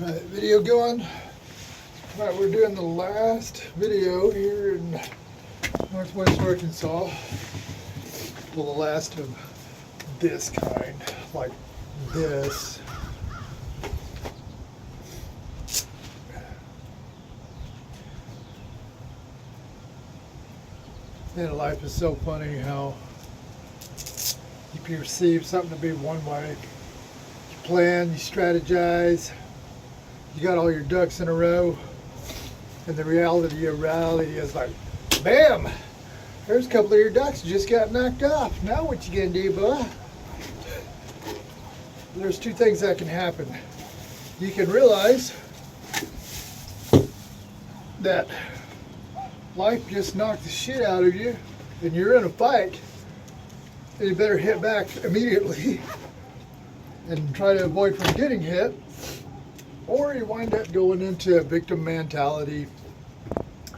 Alright, video going. Alright, we're doing the last video here in Northwest Arkansas. Well, the last of this kind, like this. And life is so funny how you perceive something to be one way. You plan, you strategize, you got all your ducks in a row, and the reality is like, bam! There's a couple of your ducks just got knocked off. Now what you gonna do, boy? There's two things that can happen. You can realize that life just knocked the shit out of you and you're in a fight, and you better hit back immediately and try to avoid from getting hit, or you wind up going into a victim mentality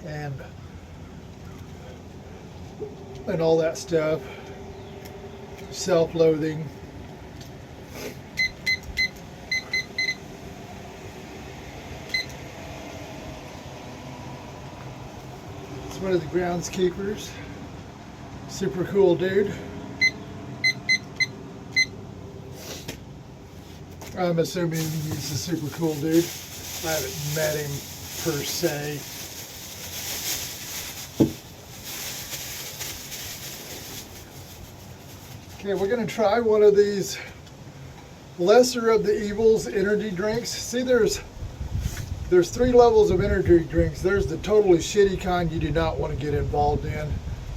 and all that stuff, self-loathing. It's one of the groundskeepers, super cool dude. I'm assuming he's a super cool dude. I haven't met him per se. Okay, we're going to try one of these lesser of the evils energy drinks. See, there's three levels of energy drinks. There's the totally shitty kind you do not want to get involved in.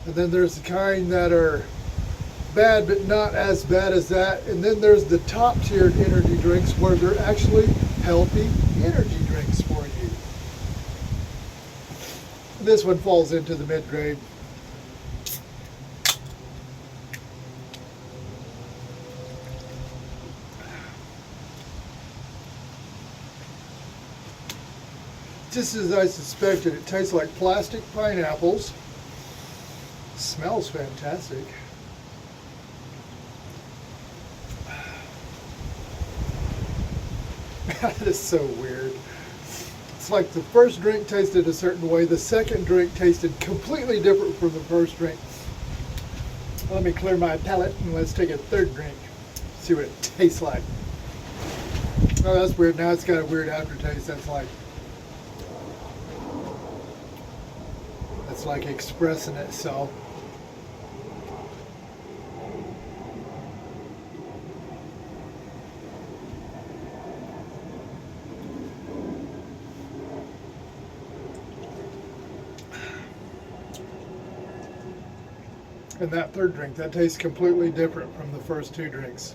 And then there's the kind that are bad but not as bad as that. And then there's the top tiered energy drinks where they're actually healthy energy drinks for you. This one falls into the mid-grade. Just as I suspected, it tastes like plastic pineapples. Smells fantastic. That is so weird. It's like the first drink tasted a certain way, the second drink tasted completely different from the first drink. Let me clear my palate and let's take a third drink. See what it tastes like. Oh, that's weird. Now it's got a weird aftertaste. That's like expressing itself. And that third drink, that tastes completely different from the first two drinks.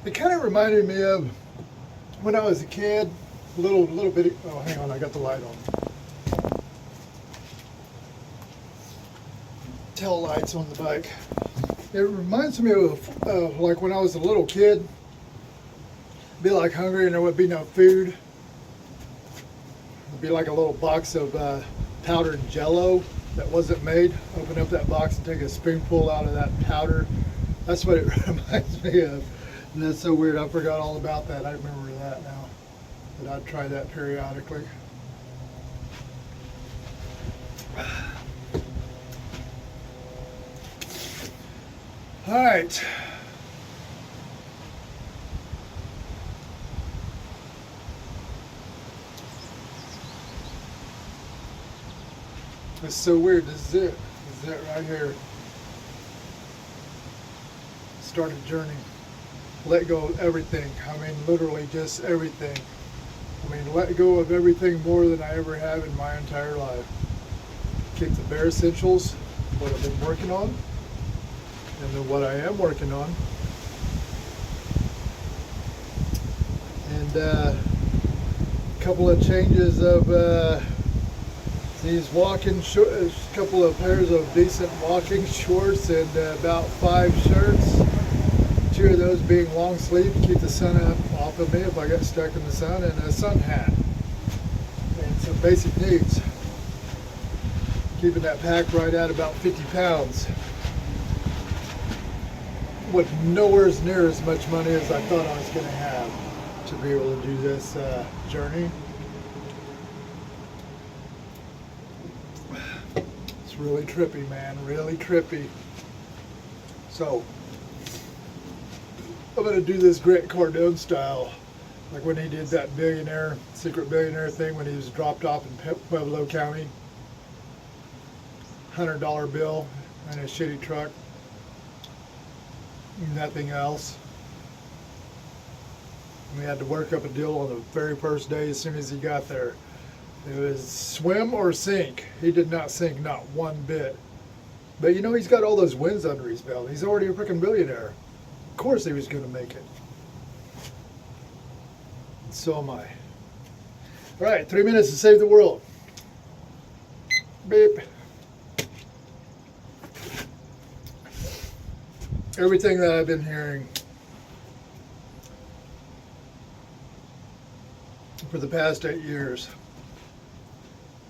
It kind of reminded me of when I was a kid, little bitty. Oh, hang on, I got the light on. Tail lights on the bike. It reminds me of like when I was a little kid. Be like hungry and there would be no food. It'd be like a little box of powdered Jello that wasn't made. Open up that box and take a spoonful out of that powder. That's what it reminds me of. And that's so weird. I forgot all about that. I remember that now. But I'd try that periodically. All right. It's so weird. This is it. This is it right here. Start a journey. Let go of everything. I mean, literally just everything. I mean, let go of everything more than I ever have in my entire life. Keep the bare essentials, what I've been working on, and then what I am working on. And a couple of changes of these walking shorts, a couple of pairs of decent walking shorts, and about 5 shirts. 2 of those being long sleeve to keep the sun off of me if I got stuck in the sun, and a sun hat. And some basic needs. Keeping that pack right at about 50 pounds. with nowhere near as much money as I thought I was going to have to be able to do this journey. It's really trippy, man, really trippy. So I'm going to do this Grant Cardone style, like when he did that secret billionaire thing when he was dropped off in Pueblo County. $100 bill in a shitty truck. Nothing else. We had to work up a deal on the very first day as soon as he got there. It was swim or sink. He did not sink, not one bit. But you know, he's got all those wins under his belt. He's already a freaking billionaire. Of course he was going to make it. And so am I. All right, 3 minutes to save the world. Beep. Everything that I've been hearing for the past 8 years,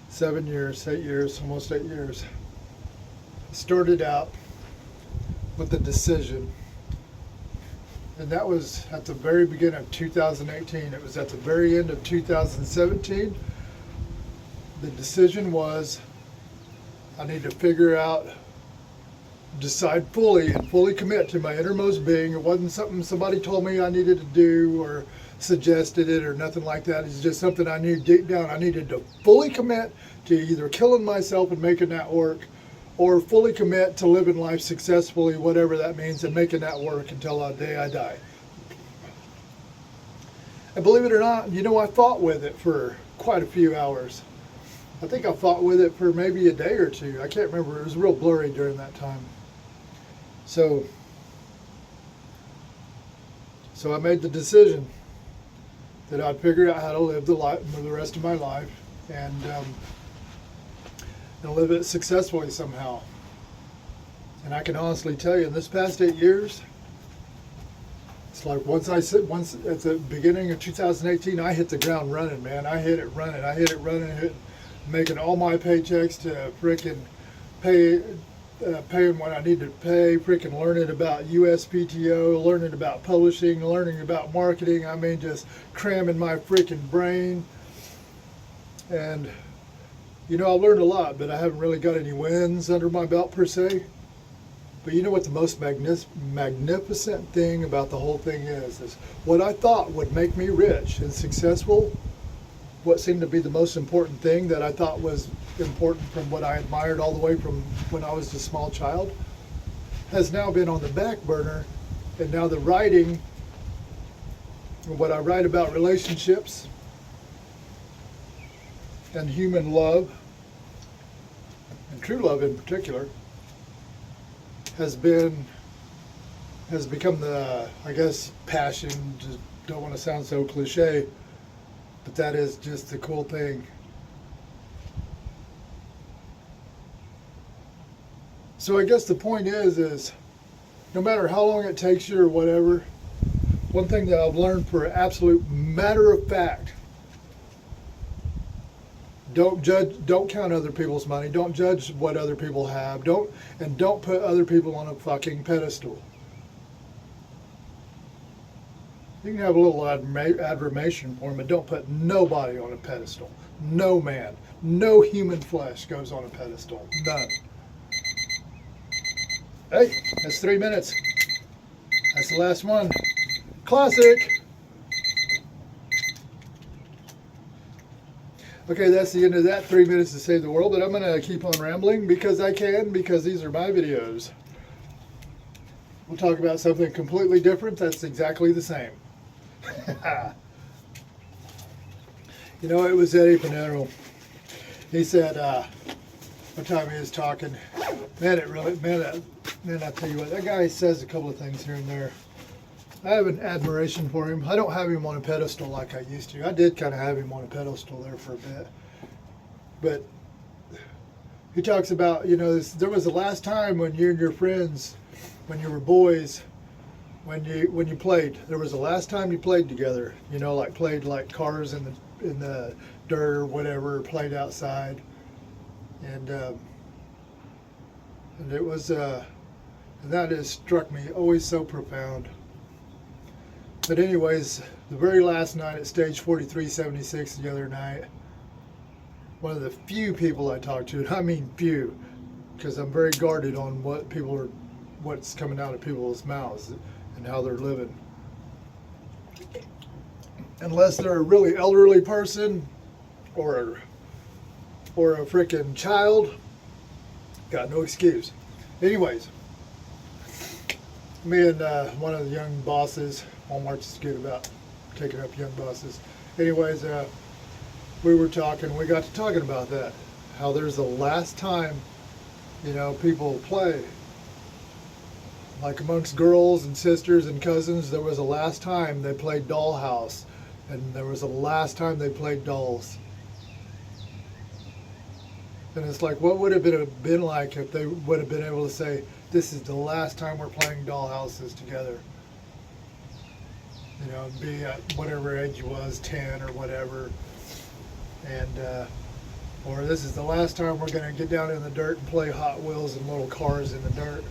7 years, 8 years, almost 8 years, started out with the decision, and that was at the very beginning of 2018. It was at the very end of 2017. The decision was I need to figure out, decide fully and fully commit to my innermost being. It wasn't something somebody told me I needed to do or suggested it or nothing like that. It's just something I knew deep down I needed to fully commit to, either killing myself and making that work, or fully commit to living life successfully, whatever that means, and making that work until the day I die. And believe it or not, you know, I fought with it for quite a few hours. I think I fought with it for maybe a day or two. I can't remember. It was real blurry during that time. So I made the decision that I'd figure out how to live the rest of my life and live it successfully somehow. And I can honestly tell you, in this past 8 years, it's like once at the beginning of 2018, I hit the ground running, man. I hit it running, making all my paychecks to frickin' paying what I need to pay, freaking learning about USPTO, learning about publishing, learning about marketing. I mean, just cramming my freaking brain. And, you know, I learned a lot, but I haven't really got any wins under my belt per se. But you know what the most magnificent thing about the whole thing is what I thought would make me rich and successful, what seemed to be the most important thing that I thought was important from what I admired all the way from when I was a small child, has now been on the back burner. And now the writing, what I write about relationships and human love, and true love in particular, has become the, I guess, passion. Just don't want to sound so cliche, but that is just the cool thing. So I guess the point is no matter how long it takes you or whatever, one thing that I've learned for absolute matter of fact, don't count other people's money, don't judge what other people have, don't put other people on a fucking pedestal. You can have a little admiration for them, but don't put nobody on a pedestal. No man, no human flesh goes on a pedestal. None. Hey, that's 3 minutes. That's the last one. Classic. Okay, that's the end of that 3 minutes to save the world, but I'm going to keep on rambling because I can, because these are my videos. We'll talk about something completely different that's exactly the same. You know, it was Eddie Pinero. He said, one time he was talking, man, I tell you what, that guy says a couple of things here and there. I have an admiration for him. I don't have him on a pedestal like I used to. I did kind of have him on a pedestal there for a bit. But he talks about, you know, there was the last time when you and your friends, when you were boys, when you played. There was the last time you played together. You know, like played like cars in the dirt or whatever, played outside. And it was And that has struck me always so profound. But anyways, the very last night at stage 4376 the other night, one of the few people I talked to, and I mean few, because I'm very guarded on what's coming out of people's mouths and how they're living. Unless they're a really elderly person or a freaking child, got no excuse. Anyways, me and one of the young bosses, Walmart's good about taking up young bosses. Anyways, we got to talking about that. How there's the last time, people play. Like amongst girls and sisters and cousins, there was a last time they played Dollhouse. And there was a last time they played dolls. And it's like, what would it have been like if they would have been able to say, this is the last time we're playing dollhouses together? Be at whatever age you was, 10 or whatever. And, or this is the last time we're going to get down in the dirt and play Hot Wheels and little cars in the dirt.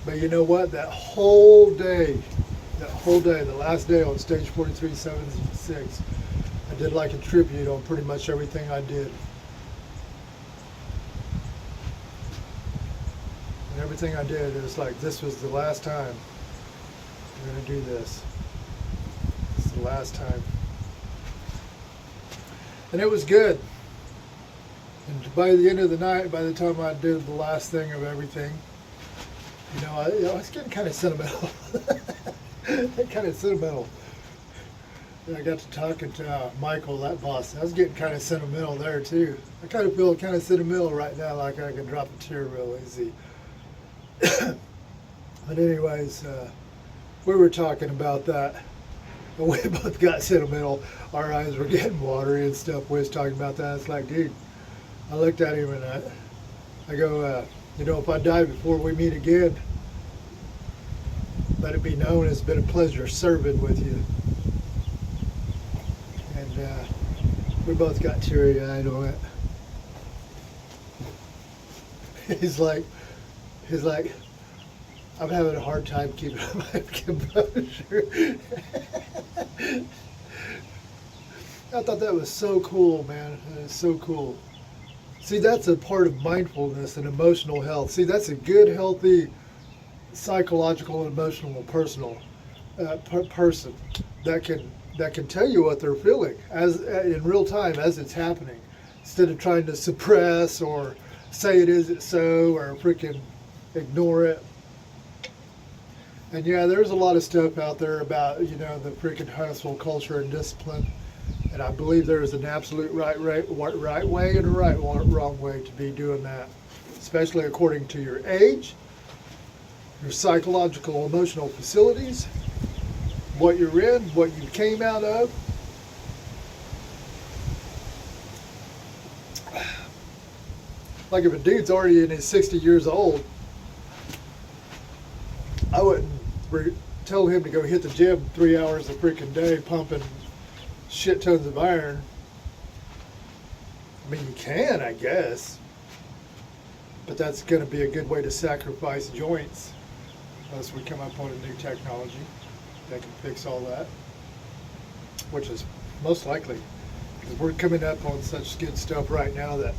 But you know what? That whole day, the last day on stage 4376, I did like a tribute on pretty much everything I did. And everything I did, it was like, this was the last time we're going to do this. This is the last time. And it was good. And by the end of the night, by the time I did the last thing of everything, I was getting kind of sentimental. Kind of sentimental. And I got to talking to Michael, that boss. I was getting kind of sentimental there too. I kind of feel kind of sentimental right now, like I can drop a tear real easy. But anyways, we were talking about that. And we both got sentimental. Our eyes were getting watery and stuff. We was talking about that. It's like, dude, I looked at him and I go, if I die before we meet again, let it be known it's been a pleasure serving with you. And we both got teary-eyed on it. He's like, I'm having a hard time keeping my composure. I thought that was so cool, man. It's so cool. See, that's a part of mindfulness and emotional health. See, that's a good, healthy, psychological, emotional, personal person that can tell you what they're feeling as in real time as it's happening, instead of trying to suppress or say it isn't so or freaking ignore it. And yeah, there's a lot of stuff out there about the freaking hustle culture and discipline. And I believe there is an absolute right way and a wrong way to be doing that, especially according to your age, your psychological, emotional facilities, what you're in, what you came out of. Like if a dude's already in his 60 years old, I wouldn't tell him to go hit the gym 3 hours a freaking day pumping shit tons of iron. I mean, you can, I guess, but that's going to be a good way to sacrifice joints unless we come up on a new technology that can fix all that, which is most likely, because we're coming up on such good stuff right now that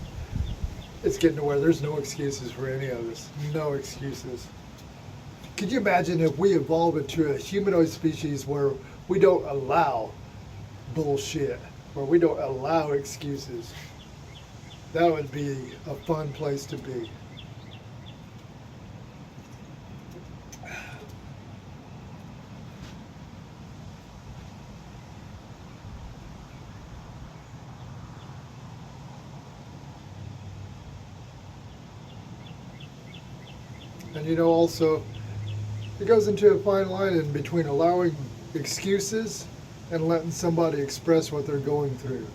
it's getting to where there's no excuses for any of us. No excuses. Could you imagine if we evolve into a humanoid species where we don't allow bullshit, where we don't allow excuses? That would be a fun place to be. And also, it goes into a fine line in between allowing excuses and letting somebody express what they're going through.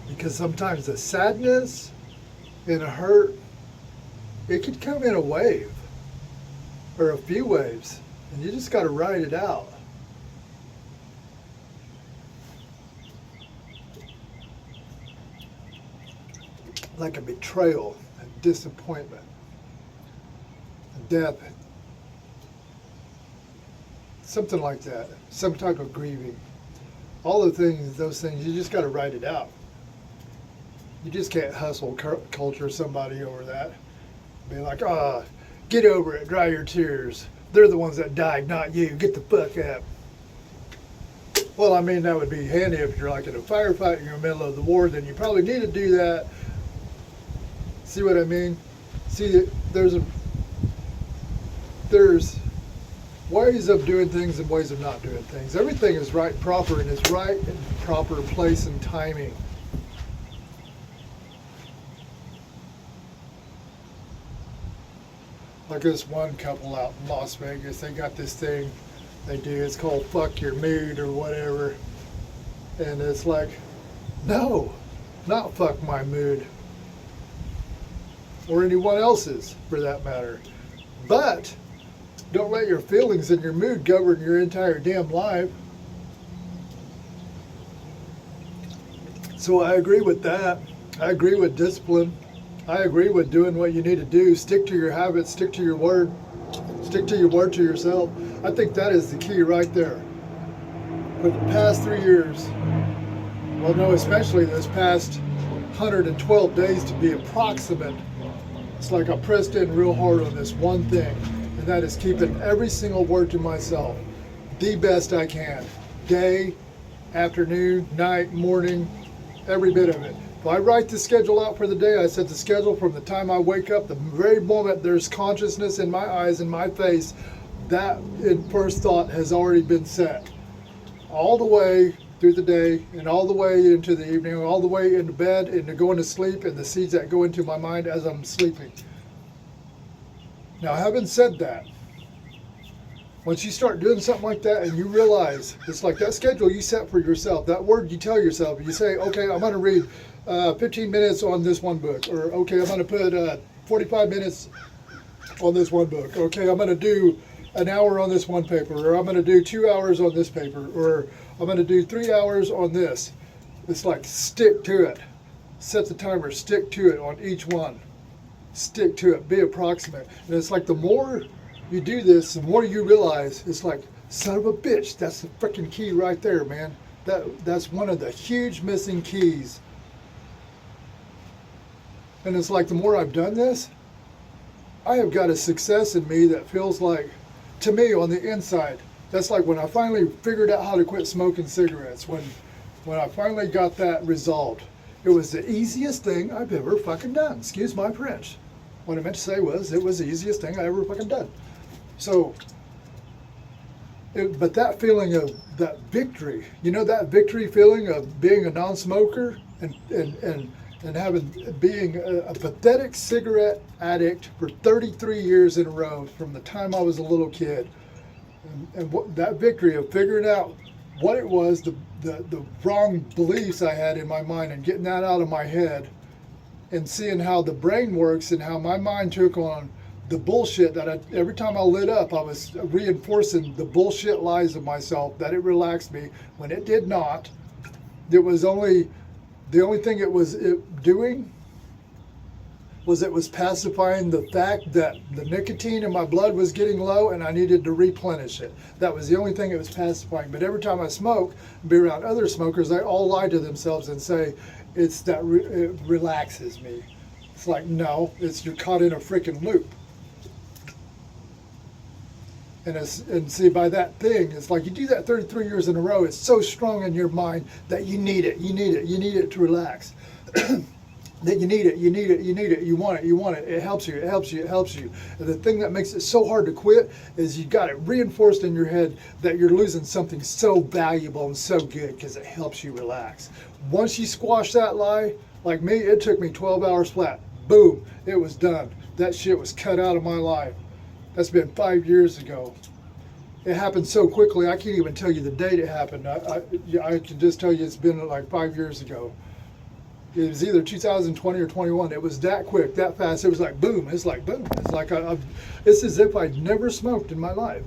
Because sometimes the sadness and a hurt, it could come in a wave or a few waves, and you just got to ride it out. Like a betrayal. disappointment, death, something like that, some type of grieving. All the things, those things, you just got to write it out. You just can't hustle culture somebody over that. Be like, get over it, dry your tears. They're the ones that died, not you. Get the fuck up. Well, I mean, that would be handy if you're like in a firefight in the middle of the war, then you probably need to do that. See what I mean? See, there's ways of doing things and ways of not doing things. Everything is right, proper, and is right in proper place and timing. Like this one couple out in Las Vegas, they got this thing they do, it's called Fuck Your Mood or whatever. And it's like, no, not fuck my mood. Or anyone else's, for that matter. But don't let your feelings and your mood govern your entire damn life. So I agree with that. I agree with discipline. I agree with doing what you need to do. Stick to your habits, stick to your word. Stick to your word to yourself. I think that is the key right there. For the past 3 years, well, no, especially this past 112 days to be approximate, it's like I pressed in real hard on this one thing, and that is keeping every single word to myself the best I can. Day, afternoon, night, morning, every bit of it. If I write the schedule out for the day, I set the schedule from the time I wake up, the very moment there's consciousness in my eyes and my face, that in first thought has already been set. All the way through the day and all the way into the evening, all the way into bed, into going to sleep, and the seeds that go into my mind as I'm sleeping. Now, having said that, once you start doing something like that and you realize, it's like that schedule you set for yourself, that word you tell yourself, you say, okay, I'm going to read 15 minutes on this one book, or okay, I'm going to put 45 minutes on this one book, okay, I'm going to do an hour on this one paper, or I'm going to do 2 hours on this paper, or I'm going to do 3 hours on this. It's like stick to it. Set the timer, stick to it on each one. Stick to it, be approximate. And it's like the more you do this, the more you realize, it's like, son of a bitch, that's the freaking key right there, man. That's one of the huge missing keys. And it's like the more I've done this, I have got a success in me that feels like, to me on the inside, that's like when I finally figured out how to quit smoking cigarettes, when I finally got that resolved. It was the easiest thing I've ever fucking done. Excuse my French. What I meant to say was, it was the easiest thing I ever fucking done. So, but that feeling of that victory, you know, that victory feeling of being a non-smoker and being a pathetic cigarette addict for 33 years in a row from the time I was a little kid, and what, that victory of figuring out what it was, the wrong beliefs I had in my mind, and getting that out of my head, and seeing how the brain works and how my mind took on the bullshit that every time I lit up, I was reinforcing the bullshit lies of myself, that it relaxed me when it did not. It was only, the only thing it was doing was it was pacifying the fact that the nicotine in my blood was getting low and I needed to replenish it. That was the only thing it was pacifying. But every time I smoke and be around other smokers, they all lie to themselves and say, it's that it relaxes me. It's like, no, it's you're caught in a freaking loop. And see, by that thing, it's like you do that 33 years in a row, it's so strong in your mind that you need it to relax. That you need it, you want it, it helps you. And the thing that makes it so hard to quit is you got it reinforced in your head that you're losing something so valuable and so good because it helps you relax. Once you squash that lie, like me, it took me 12 hours flat. Boom, it was done. That shit was cut out of my life. That's been 5 years ago. It happened so quickly, I can't even tell you the date it happened. I can just tell you it's been like 5 years ago. It was either 2020 or 21. It was that quick, that fast. It was like boom. It's like boom. It's like it's as if I'd never smoked in my life.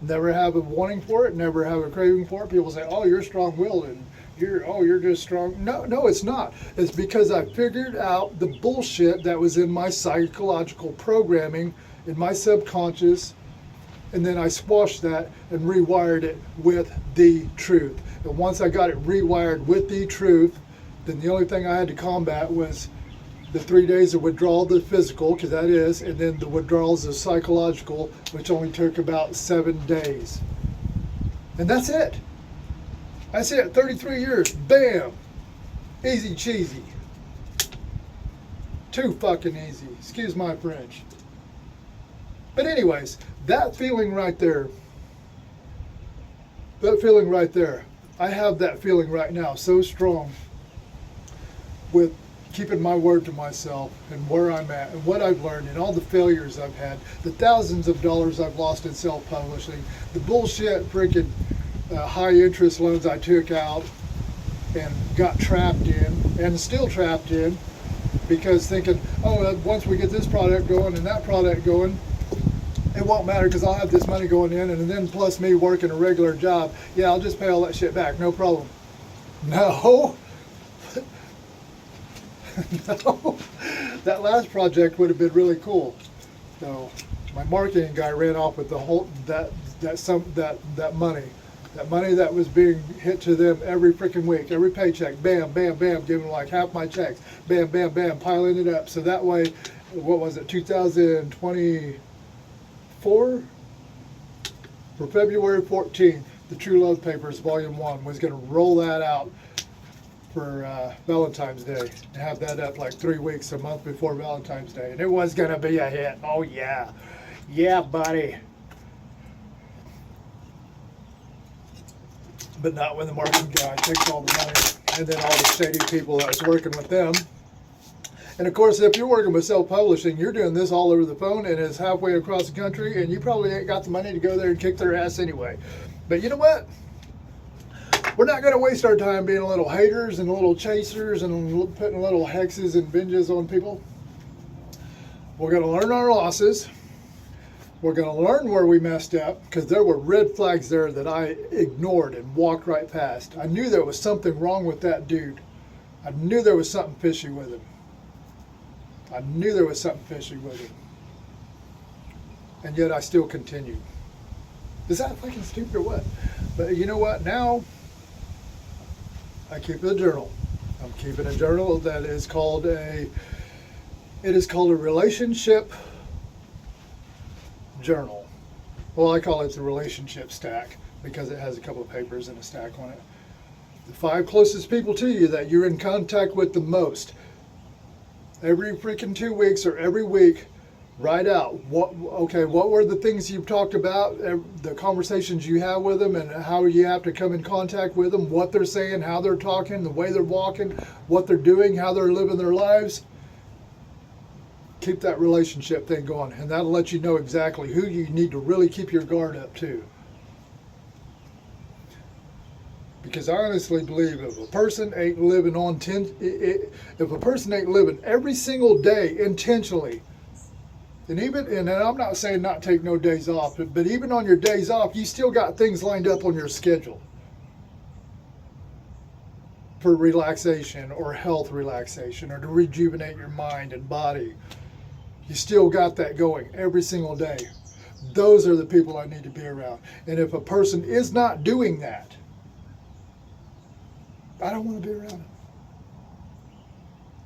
Never have a wanting for it. Never have a craving for it. People say, "Oh, you're strong-willed and you're just strong. No, it's not. It's because I figured out the bullshit that was in my psychological programming, in my subconscious, and then I squashed that and rewired it with the truth. And once I got it rewired with the truth, then the only thing I had to combat was the 3 days of withdrawal, the physical, because that is, and then the withdrawals of psychological, which only took about 7 days. And that's it. That's it. 33 years. Bam. Easy cheesy. Too fucking easy. Excuse my French. But anyways, that feeling right there, I have that feeling right now so strong with keeping my word to myself and where I'm at and what I've learned and all the failures I've had, the thousands of dollars I've lost in self-publishing, the bullshit freaking high interest loans I took out and got trapped in and still trapped in because thinking, oh, once we get this product going and that product going, it won't matter because I'll have this money going in, and then plus me working a regular job, yeah, I'll just pay all that shit back, no problem. No. No. That last project would have been really cool. So my marketing guy ran off with the whole that money. That money that was being hit to them every freaking week, every paycheck, bam, bam, bam, giving like half my checks, bam, bam, bam, piling it up. So that way, what was it, 2024? For February 14th, the True Love Papers Volume 1 was going to roll that out for Valentine's Day and have that up like 3 weeks, a month before Valentine's Day. And it was going to be a hit. Oh, yeah. Yeah, buddy. But not when the marketing guy takes all the money and then all the shady people that was working with them. And of course, if you're working with self-publishing, you're doing this all over the phone and it's halfway across the country, and you probably ain't got the money to go there and kick their ass anyway. But you know what? We're not going to waste our time being a little haters and a little chasers and putting little hexes and binges on people. We're going to learn our losses. We're going to learn where we messed up, because there were red flags there that I ignored and walked right past. I knew there was something wrong with that dude. I knew there was something fishy with him. I knew there was something fishy with him. And yet I still continued. Is that fucking stupid or what? But you know what? Now I keep a journal. I'm keeping a journal that is called a relationship journal. Well, I call it the relationship stack because it has a couple of papers and a stack on it. The 5 closest people to you that you're in contact with the most. Every freaking 2 weeks or every week, write out what were the things you've talked about, the conversations you have with them, and how you have to come in contact with them, what they're saying, how they're talking, the way they're walking, what they're doing, how they're living their lives. Keep that relationship thing going, and that'll let you know exactly who you need to really keep your guard up to. Because I honestly believe if a person ain't living every single day intentionally, and I'm not saying not take no days off, but even on your days off, you still got things lined up on your schedule for relaxation or health relaxation or to rejuvenate your mind and body. You still got that going every single day. Those are the people I need to be around. And if a person is not doing that, I don't want to be around them.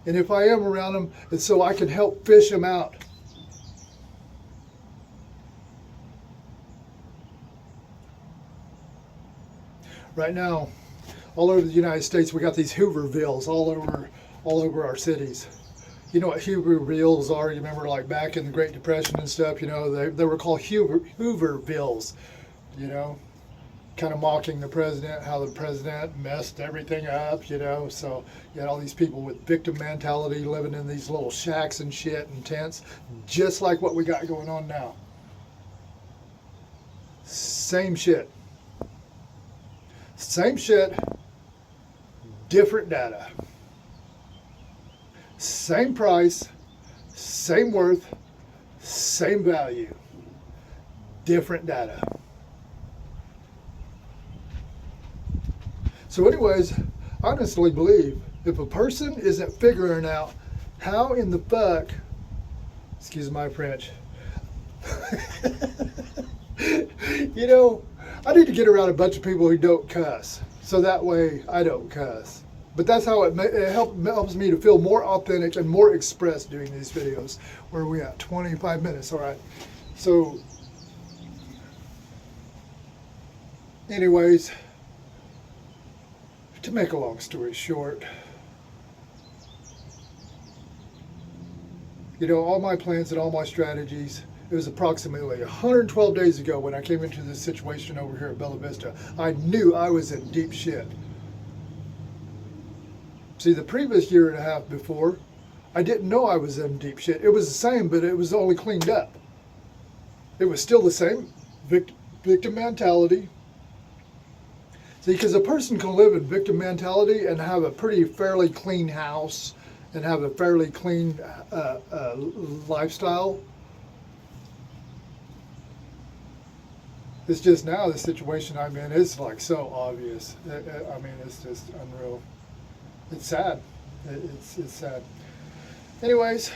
And if I am around them, it's so I can help fish them out. Right now, all over the United States, we got these Hoovervilles all over our cities. You know what Hoovervilles are? You remember, like back in the Great Depression and stuff. You know, they were called Hoovervilles. You know, kind of mocking the president, how the president messed everything up. You know, so you had all these people with victim mentality living in these little shacks and shit and tents, just like what we got going on now. Same shit. Same shit, different data. Same price, same worth, same value, different data. So anyways, honestly believe if a person isn't figuring out how in the fuck, excuse my French, you know, I need to get around a bunch of people who don't cuss, so that way I don't cuss. But that's how it helps me to feel more authentic and more expressed doing these videos. Where are we at? 25 minutes, all right. So, anyways, to make a long story short, you know, all my plans and all my strategies, it was approximately 112 days ago when I came into this situation over here at Bella Vista. I knew I was in deep shit. See, the previous year and a half before, I didn't know I was in deep shit. It was the same, but it was only cleaned up. It was still the same victim mentality. See, because a person can live in victim mentality and have a pretty fairly clean house and have a fairly clean lifestyle. It's just now the situation I'm in is like so obvious. I mean, it's just unreal. It's sad. It's sad. Anyways,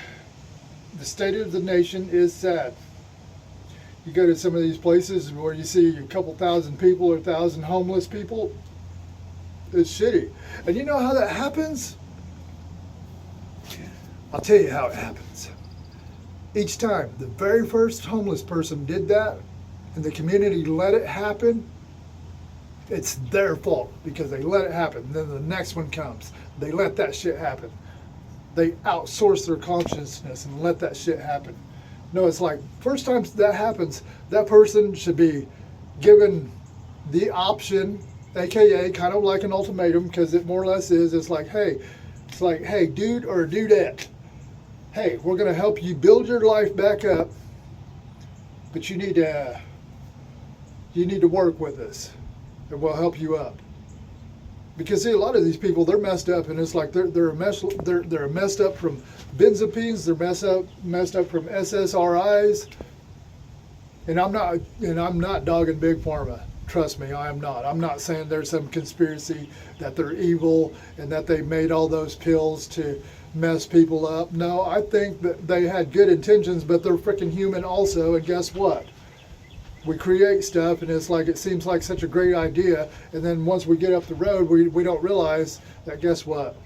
the state of the nation is sad. You go to some of these places where you see a couple thousand people or 1,000 homeless people. It's shitty. And you know how that happens? I'll tell you how it happens. Each time the very first homeless person did that and the community let it happen, it's their fault because they let it happen. Then the next one comes. They let that shit happen. They outsource their consciousness and let that shit happen. No, it's like, first time that happens, that person should be given the option, aka kind of like an ultimatum, because it more or less is, it's like, hey, dude or dudette, hey, we're going to help you build your life back up, but you need to work with us, and we'll help you up. Because see, a lot of these people, they're messed up, and it's like they're messed up from benzodiazepines, they're messed up from SSRIs, and I'm not dogging Big Pharma. Trust me, I am not. I'm not saying there's some conspiracy that they're evil and that they made all those pills to mess people up. No, I think that they had good intentions, but they're freaking human also. And guess what? We create stuff, and it's like it seems like such a great idea, and then once we get up the road, we don't realize that, guess what?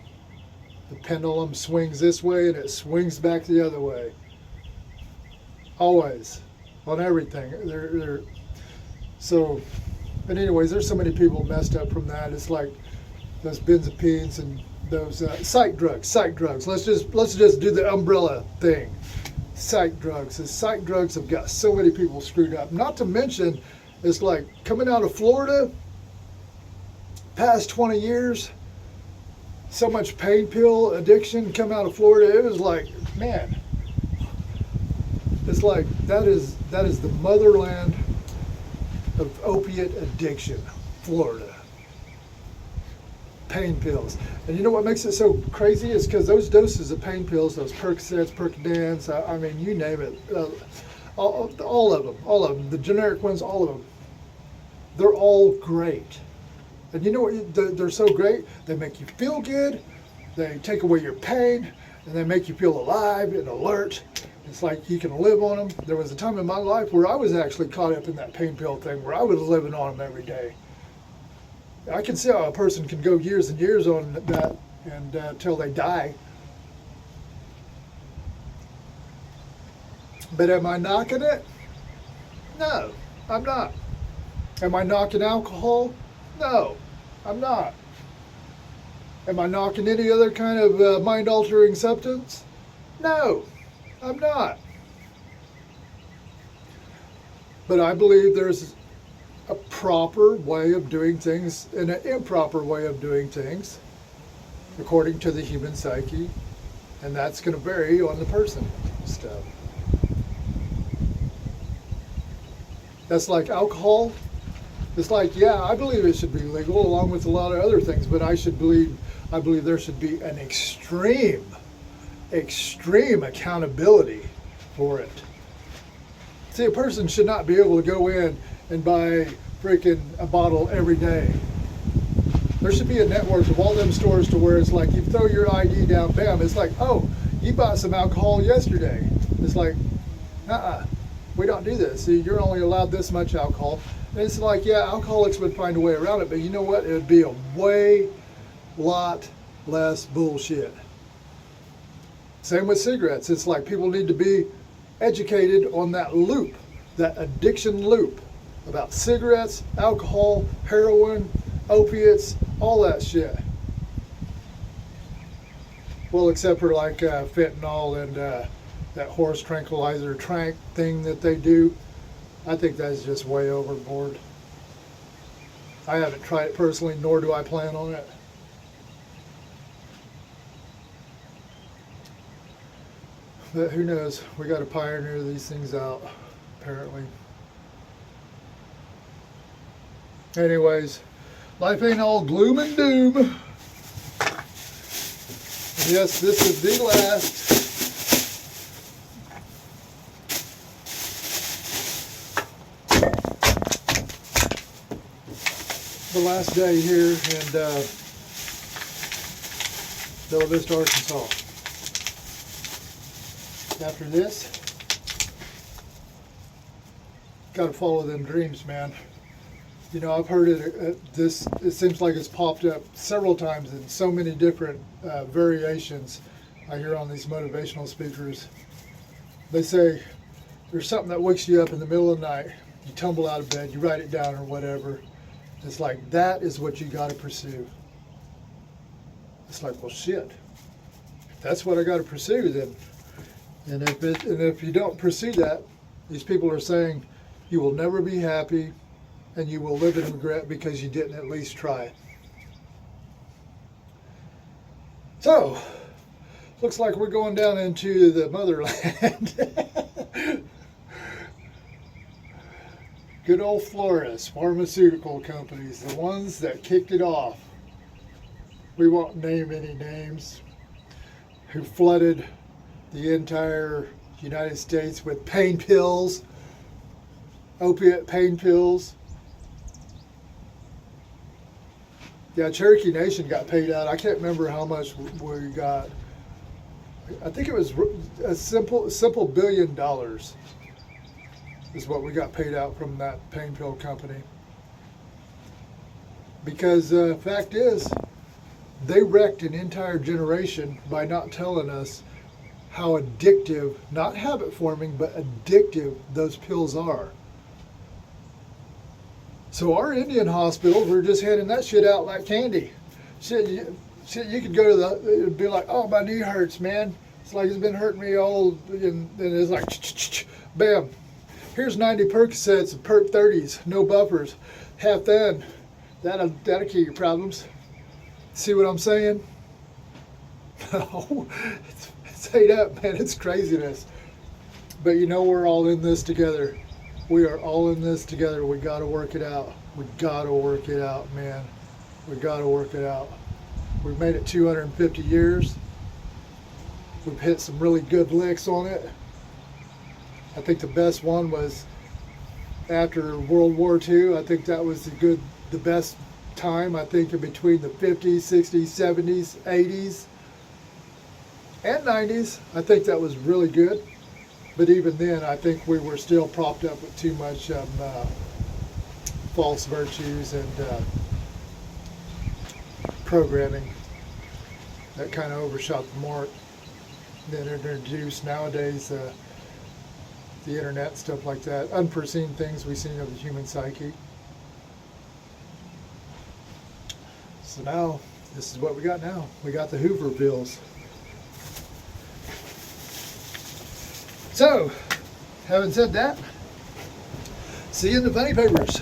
The pendulum swings this way and it swings back the other way. Always. On everything. So, but anyways, there's so many people messed up from that. It's like those benzodiazepines and those psych drugs. Let's just do the umbrella thing. Psych drugs. The psych drugs have got so many people screwed up. Not to mention, it's like coming out of Florida, past 20 years, so much pain pill addiction come out of Florida. It was like, man, it's like that is the motherland of opiate addiction, Florida. Pain pills. And you know what makes it so crazy is because those doses of pain pills, those Percocets, Percodans, I mean, you name it, all of them, the generic ones, all of them, they're all great. And you know what, they're so great, they make you feel good, they take away your pain, and they make you feel alive and alert. It's like you can live on them. There was a time in my life where I was actually caught up in that pain pill thing, where I was living on them every day. I can see how a person can go years and years on that and till they die. But am I knocking it? No, I'm not. Am I knocking alcohol? No, I'm not. Am I knocking any other kind of mind-altering substance? No, I'm not. But I believe there's a proper way of doing things and an improper way of doing things according to the human psyche, and that's going to vary on the person stuff. That's like alcohol. It's like, yeah, I believe it should be legal along with a lot of other things, but I believe there should be an extreme accountability for it. See, a person should not be able to go in and buy freaking a bottle every day. There should be a network of all them stores to where it's like you throw your ID down, bam, it's like, oh, you bought some alcohol yesterday. It's like, we don't do this. See, you're only allowed this much alcohol. And it's like, yeah, alcoholics would find a way around it, but you know what? It would be a lot less bullshit. Same with cigarettes. It's like people need to be educated on that loop, that addiction loop about cigarettes, alcohol, heroin, opiates, all that shit. Well, except for like fentanyl and that horse tranquilizer trank thing that they do. I think that's just way overboard. I haven't tried it personally, nor do I plan on it. But who knows? We got to pioneer these things out, apparently. Anyways, life ain't all gloom and doom. Yes, this is the last day here in Bella Vista, Arkansas. After this, got to follow them dreams, man. You know, I've heard it. It seems like it's popped up several times in so many different variations. I hear on these motivational speakers. They say there's something that wakes you up in the middle of the night. You tumble out of bed, you write it down or whatever. It's like that is what you got to pursue. It's like, well, shit. If that's what I got to pursue, then. And if you don't pursue that, these people are saying you will never be happy. And you will live in regret because you didn't at least try. So, looks like we're going down into the motherland. Good old Flores, pharmaceutical companies, the ones that kicked it off. We won't name any names. Who flooded the entire United States with pain pills, opiate pain pills. Yeah, Cherokee Nation got paid out. I can't remember how much we got. I think it was a simple $1 billion is what we got paid out from that pain pill company. Because fact is, they wrecked an entire generation by not telling us how addictive, not habit forming, but addictive those pills are. So our Indian hospitals were just handing that shit out like candy. Shit, you could go to it'd be like, oh, my knee hurts, man. It's like it's been hurting me all, and it's like, bam. Here's 90 Percocets and Perc 30s, no buffers. Have fun. That'll cure your problems. See what I'm saying? No, it's ate up, man. It's craziness. But you know, we're all in this together. We are all in this together. We got to work it out. We got to work it out, man. We got to work it out. We've made it 250 years. We've hit some really good licks on it. I think the best one was after World War II. I think that was the best time. I think in between the 50s, 60s, 70s, 80s, and 90s. I think that was really good. But even then, I think we were still propped up with too much false virtues and programming that kind of overshot the mark. Then introduced nowadays the internet, stuff like that, unforeseen things we've seen of the human psyche. So now, this is what we got now. We got the Hoover bills. So, having said that, see you in the funny papers.